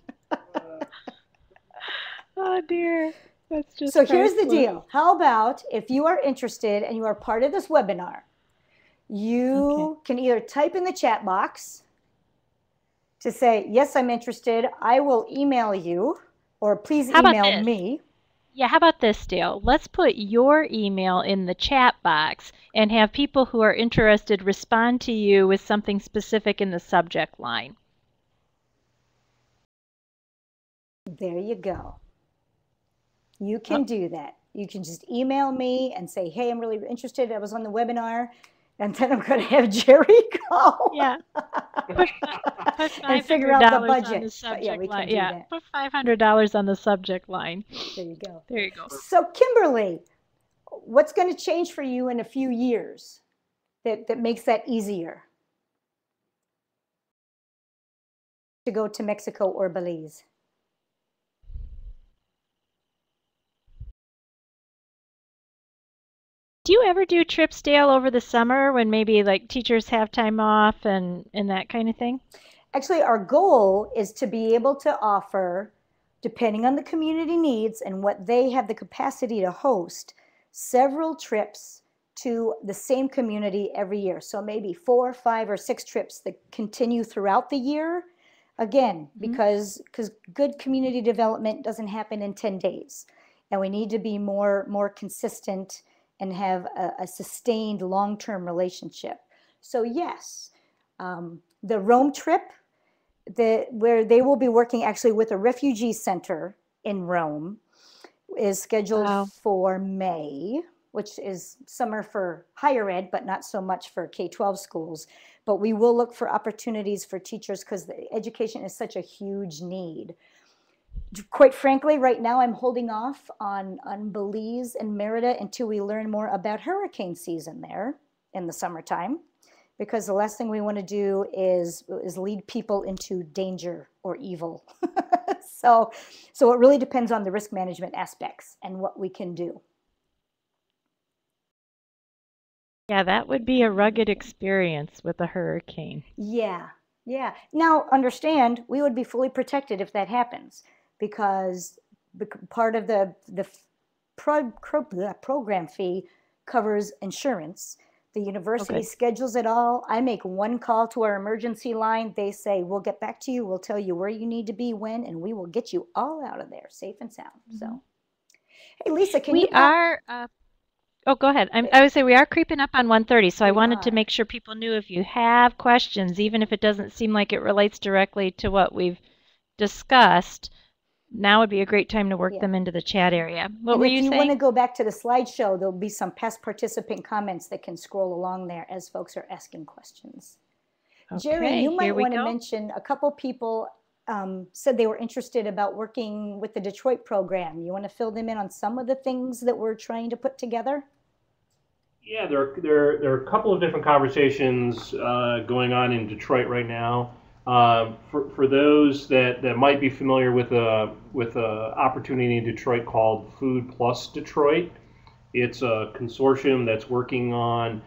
Oh, dear. That's just so here's the deal. How about if you are interested and you are part of this webinar, you can either type in the chat box to say, yes, I'm interested. I will email you, or please email me. Yeah, how about this, Dale? Let's put your email in the chat box and have people who are interested respond to you with something specific in the subject line. There you go. You can do that. You can just email me and say, hey, I'm really interested. I was on the webinar. And then I'm going to have Jerry call. Yeah. Put and figure out the budget. On the subject yeah, we line. can do that. Put $500 on the subject line. There you go. There you go. So Kimberly, what's going to change for you in a few years that makes that easier to go to Mexico or Belize? Do you ever do trips, Dale, over the summer when maybe like teachers have time off and that kind of thing? Actually, our goal is to be able to offer, depending on the community needs and what they have the capacity to host, several trips to the same community every year. So maybe 4, 5, or 6 trips that continue throughout the year. Again, because good community development doesn't happen in 10 days. And we need to be more consistent and have a sustained long-term relationship. So yes, the Rome trip, where they will be working actually with a refugee center in Rome, is scheduled for May, which is summer for higher ed, but not so much for K-12 schools. But we will look for opportunities for teachers because education is such a huge need. Quite frankly, right now I'm holding off on Belize and Merida until we learn more about hurricane season there in the summertime, because the last thing we want to do is lead people into danger or evil. So it really depends on the risk management aspects and what we can do. Yeah, that would be a rugged experience with a hurricane. Yeah. Now, understand, we would be fully protected if that happens, because part of the program fee covers insurance. The university schedules it all. I make one call to our emergency line. They say, we'll get back to you. We'll tell you where you need to be, when, and we will get you all out of there safe and sound. So, hey, Lisa, can you... Oh, go ahead. I would say we are creeping up on 1:30, so I wanted to make sure people knew if you have questions, even if it doesn't seem like it relates directly to what we've discussed, now would be a great time to work them into the chat area. What were you saying? If you want to go back to the slideshow, there'll be some past participant comments that can scroll along there as folks are asking questions. Jerry, you might want to mention, a couple people said they were interested about working with the Detroit program. You want to fill them in on some of the things that we're trying to put together? Yeah, there are a couple of different conversations going on in Detroit right now. For those that might be familiar with a opportunity in Detroit called Food Plus Detroit, it's a consortium that's working on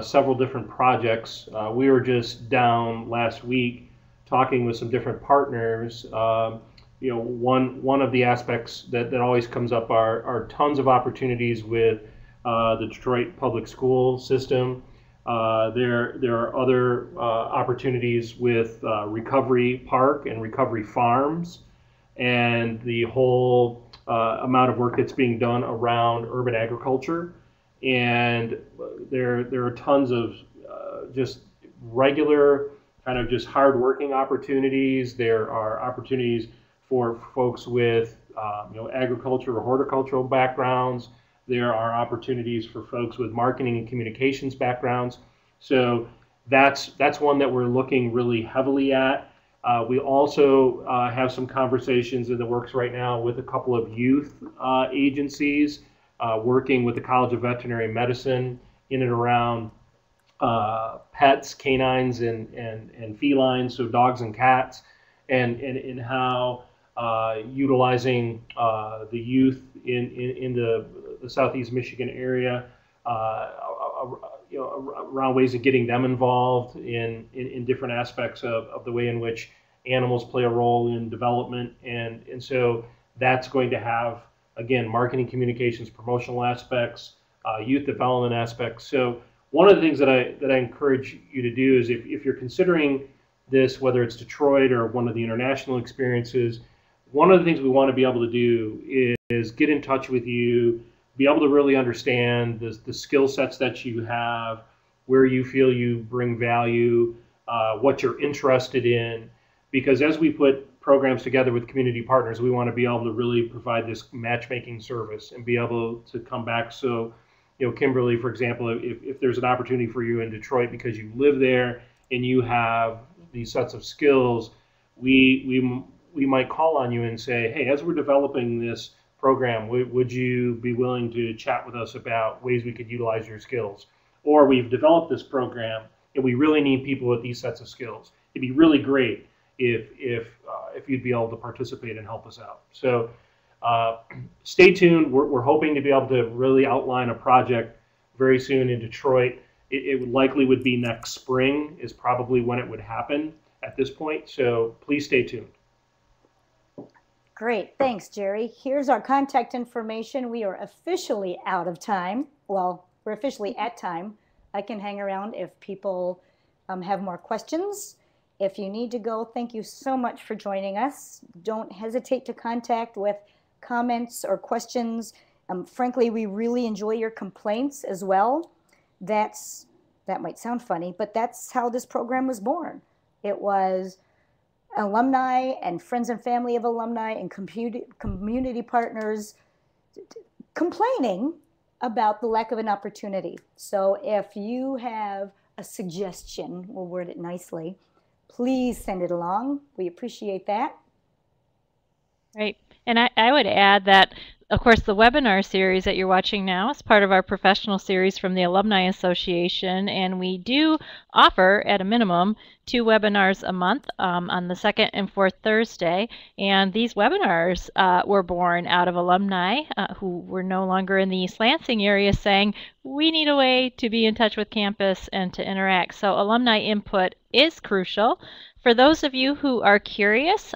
several different projects. We were just down last week talking with some different partners. One of the aspects that always comes up are tons of opportunities with the Detroit public school system. There are other opportunities with Recovery Park and Recovery Farms, and the whole amount of work that's being done around urban agriculture. And there are tons of just regular kind of just hard-working opportunities. There are opportunities for folks with agriculture or horticultural backgrounds. There are opportunities for folks with marketing and communications backgrounds. So that's one that we're looking really heavily at. We also have some conversations in the works right now with a couple of youth agencies working with the College of Veterinary Medicine in and around pets, canines, and felines, so dogs and cats, and how utilizing the youth in the Southeast Michigan area, around ways of getting them involved in different aspects of the way in which animals play a role in development, and so that's going to have, again, marketing, communications, promotional aspects, youth development aspects. So one of the things that I encourage you to do is if you're considering this, whether it's Detroit or one of the international experiences, one of the things we want to be able to do is get in touch with you, be able to really understand the skill sets that you have, where you feel you bring value, what you're interested in. Because as we put programs together with community partners, we want to be able to really provide this matchmaking service and be able to come back. So, Kimberly, for example, if there's an opportunity for you in Detroit because you live there and you have these sets of skills, we might call on you and say, hey, as we're developing this program, would you be willing to chat with us about ways we could utilize your skills? Or we've developed this program and we really need people with these sets of skills. It'd be really great if you'd be able to participate and help us out. So stay tuned. We're hoping to be able to really outline a project very soon in Detroit. It likely would be next spring is probably when it would happen at this point. So please stay tuned. Great. Thanks, Jerry. Here's our contact information. We are officially out of time. Well, we're officially at time. I can hang around if people have more questions. If you need to go, thank you so much for joining us. Don't hesitate to contact with comments or questions. Frankly, we really enjoy your complaints as well. That might sound funny, but that's how this program was born. It was alumni and friends and family of alumni and community partners complaining about the lack of an opportunity. So if you have a suggestion, we'll word it nicely, please send it along. We appreciate that. Right. And I would add that, of course, the webinar series that you're watching now is part of our professional series from the Alumni Association, and we do offer, at a minimum, 2 webinars a month on the second and fourth Thursday. And these webinars were born out of alumni who were no longer in the East Lansing area saying, we need a way to be in touch with campus and to interact. So alumni input is crucial. For those of you who are curious,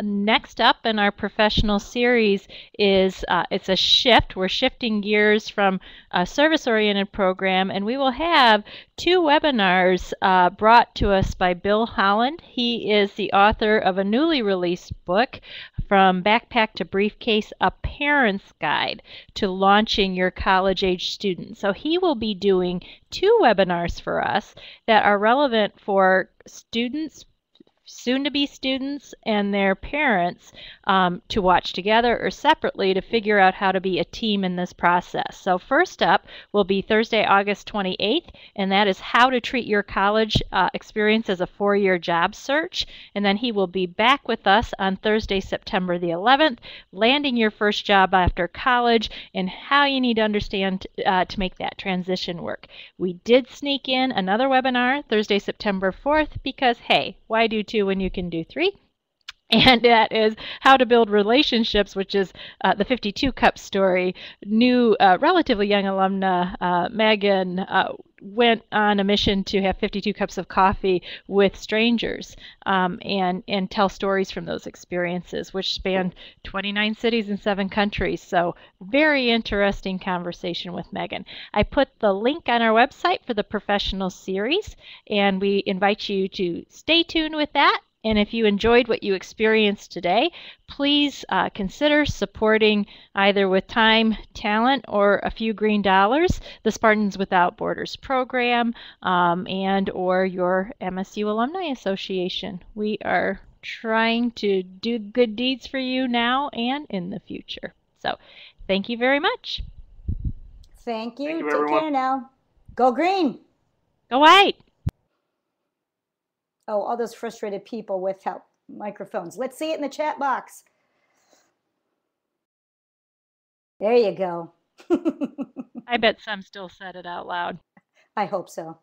next up in our professional series is it's a shift. We're shifting gears from a service-oriented program, and we will have 2 webinars brought to us by Bill Holland. He is the author of a newly released book, From Backpack to Briefcase, A Parent's Guide to Launching Your College-Age Student. So he will be doing 2 webinars for us that are relevant for students, soon-to-be students, and their parents to watch together or separately to figure out how to be a team in this process. So first up will be Thursday, August 28th, and that is how to treat your college experience as a 4-year job search. And then he will be back with us on Thursday, September the 11th, landing your first job after college and how you need to understand to make that transition work. We did sneak in another webinar Thursday, September 4th, because hey, why do 2 when you can do 3? And that is how to build relationships, which is the 52 cup story. New, relatively young alumna Megan went on a mission to have 52 cups of coffee with strangers and tell stories from those experiences, which spanned 29 cities and 7 countries. So very interesting conversation with Megan. I put the link on our website for the professional series, and we invite you to stay tuned with that. And if you enjoyed what you experienced today, please consider supporting either with time, talent, or a few green dollars the Spartans Without Borders program and or your MSU Alumni Association. We are trying to do good deeds for you now and in the future. So thank you very much. Thank you. Take everyone. Care now. Go green. Go white. Oh, all those frustrated people without microphones. Let's see it in the chat box. There you go. I bet some still said it out loud. I hope so.